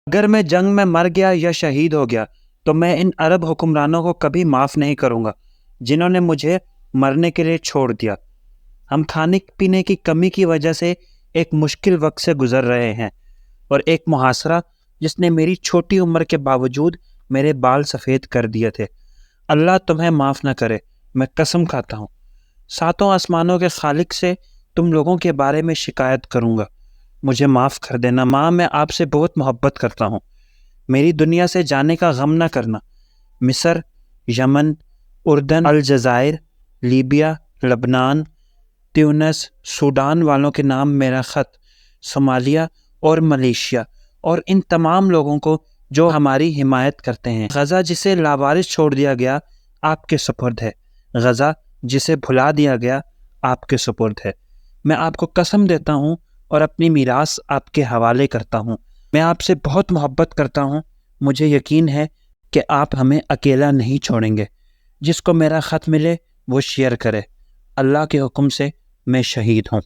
اگر میں جنگ میں مر گیا یا شہید ہو گیا تو میں ان عرب حکمرانوں کو کبھی معاف نہیں کروں گا جنہوں نے مجھے مرنے کے لیے چھوڑ دیا۔ ہم کھانے پینے کی کمی کی وجہ سے ایک مشکل وقت سے گزر رہے ہیں، اور ایک محاصرہ جس نے میری چھوٹی عمر کے باوجود میرے بال سفید کر دیے تھے۔ اللہ تمہیں معاف نہ کرے، میں قسم کھاتا ہوں۔ ساتوں آسمانوں کے خالق سے تم لوگوں کے بارے میں شکایت کروں گا، مجھے معاف کر دینا۔ ماں، میں آپ سے بہت محبت کرتا ہوں، میری دنیا سے جانے کا غم نہ کرنا۔ مصر، یمن، اردن، الجزائر، لیبیا، لبنان، تیونس، سوڈان والوں کے نام میرا خط، صومالیہ اور ملیشیا، اور ان تمام لوگوں کو جو ہماری حمایت کرتے ہیں۔ غزہ جسے لاوارث چھوڑ دیا گیا آپ کے سپرد ہے، غزہ جسے بھلا دیا گیا آپ کے سپرد ہے۔ میں آپ کو قسم دیتا ہوں اور اپنی میراث آپ کے حوالے کرتا ہوں۔ میں آپ سے بہت محبت کرتا ہوں، مجھے یقین ہے کہ آپ ہمیں اکیلا نہیں چھوڑیں گے۔ جس کو میرا خط ملے وہ شیئر کرے۔ اللہ کے حکم سے میں شہید ہوں۔